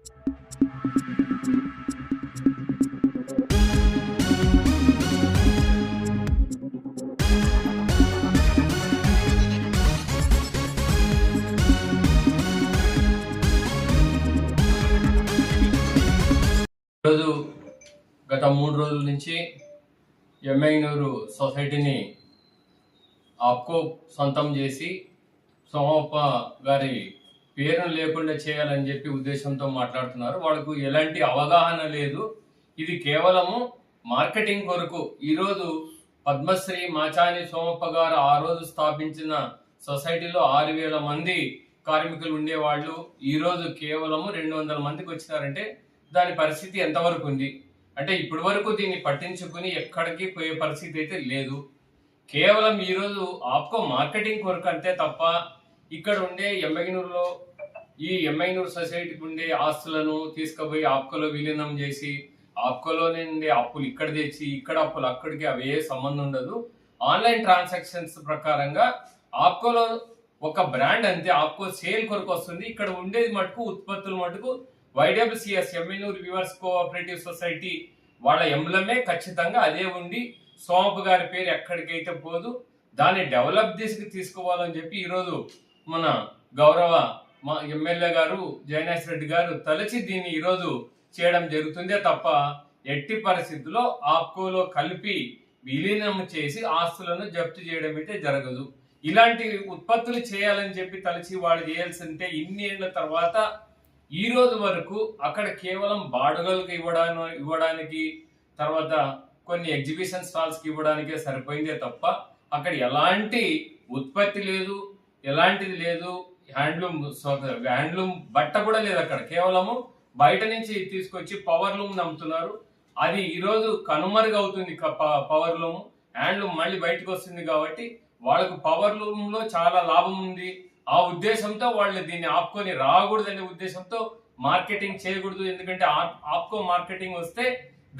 ఈరోజు గత 3 రోజుల నుంచి ఎమ్మెగ్నూరు సొసైటీని ఆప్కో సొంతం చేసి సోమప్ప గారి పేరును లేకుండా చేయాలని చెప్పి ఉద్దేశంతో మాట్లాడుతున్నారు. వాళ్ళకు ఎలాంటి అవగాహన లేదు. ఇది కేవలము మార్కెటింగ్ కొరకు. ఈరోజు పద్మశ్రీ మాచాని సోమప్ప గారు ఆ రోజు స్థాపించిన సొసైటీలో 6,000 మంది కార్మికులు ఉండేవాళ్ళు. ఈరోజు కేవలము 200 మందికి వచ్చినారంటే దాని పరిస్థితి ఎంతవరకు ఉంది అంటే ఇప్పటి వరకు దీన్ని పట్టించుకుని ఎక్కడికి పోయే పరిస్థితి అయితే లేదు. కేవలం ఈరోజు ఆప్కో మార్కెటింగ్ కొరకు అంతే తప్ప ఇక్కడ ఉండే ఎమ్మెగ్నూరులో ఈ ఎమ్మెగ్నూరు సొసైటీకి ఉండే ఆస్తులను తీసుకుపోయి ఆప్కోలో విలీనం చేసి ఆప్కోలోనే ఉండే అప్పులు ఇక్కడ తెచ్చి ఇక్కడ అప్పులు అక్కడికి అవే సంబంధం ఉండదు. ఆన్లైన్ ట్రాన్సాక్షన్స్ ప్రకారంగా ఆప్కోలో ఒక బ్రాండ్ అంతే, ఆప్కో సేల్ కొరకు వస్తుంది. ఇక్కడ ఉండేది మటుకు ఉత్పత్తులు మటుకు YWCS Emmiganur viewers cooperative society వాళ్ళ ఎంబ్లమే ఖచ్చితంగా అదే ఉండి సోమప్ప గారి పేరు ఎక్కడికైతే పోదు. దాన్ని డెవలప్ తీసుకోవాలని చెప్పి ఈరోజు మన గౌరవ ఎమ్మెల్యే గారు జయనేష్ రెడ్డి గారు తలచి దీన్ని ఈరోజు చేయడం జరుగుతుందే తప్ప ఎట్టి పరిస్థితుల్లో ఆప్కోలో కలిపి విలీనం చేసి ఆస్తులను జప్తు చేయడం అయితే జరగదు. ఇలాంటి ఉత్పత్తులు చేయాలని చెప్పి తలచి వాళ్ళు చేయాల్సి ఉంటే ఇన్ని ఏళ్ల తర్వాత ఈ రోజు వరకు అక్కడ కేవలం బాడుగలకు ఇవ్వడానికి తర్వాత కొన్ని ఎగ్జిబిషన్ స్టాల్స్ కి ఇవ్వడానికే సరిపోయిందే తప్ప అక్కడ ఎలాంటి ఉత్పత్తి లేదు, ఎలాంటిది లేదు. హ్యాండ్లూమ్ బట్ట కూడా లేదు అక్కడ. కేవలము బయట నుంచి తీసుకొచ్చి పవర్ లూమ్ నమ్ముతున్నారు. అది ఈరోజు కనుమరుగవుతుంది. పవర్ లూమ్ హ్యాండ్లూమ్ మళ్ళీ బయటకు వస్తుంది కాబట్టి వాళ్ళకు పవర్ లూమ్ లో చాలా లాభం ఉంది. ఆ ఉద్దేశంతో వాళ్ళు దీన్ని ఆపుకొని రాకూడదనే ఉద్దేశంతో మార్కెటింగ్ చేయకూడదు. ఎందుకంటే ఆప్కో మార్కెటింగ్ వస్తే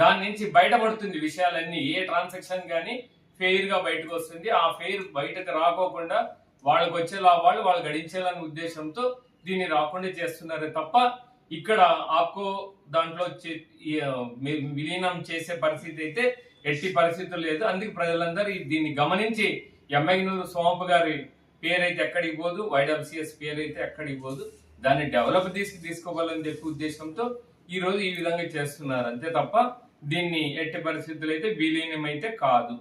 దాని నుంచి బయటపడుతుంది విషయాలన్నీ. ఏ ట్రాన్సాక్షన్ కానీ ఫెయిర్ గా బయటకు వస్తుంది. ఆ ఫెయిర్ బయటకు రాకోకుండా వాళ్ళకి వచ్చే లాభాలు వాళ్ళు గడించాలనే ఉద్దేశంతో దీన్ని రాకుండా చేస్తున్నారు తప్ప ఇక్కడ ఆప్కో దాంట్లో విలీనం చేసే పరిస్థితి అయితే ఎట్టి పరిస్థితులు లేదు. అందుకే ప్రజలందరూ దీన్ని గమనించి ఎమ్మెగ్నూరు సోమప్ప గారి పేరైతే ఎక్కడికి పోదు, YWCS పేరైతే ఎక్కడికి పోదు. దాన్ని డెవలప్ తీసుకోవాలని చెప్పే ఉద్దేశంతో ఈ రోజు ఈ విధంగా చేస్తున్నారు అంతే తప్ప దీన్ని ఎట్టి పరిస్థితులు అయితే విలీనం అయితే కాదు.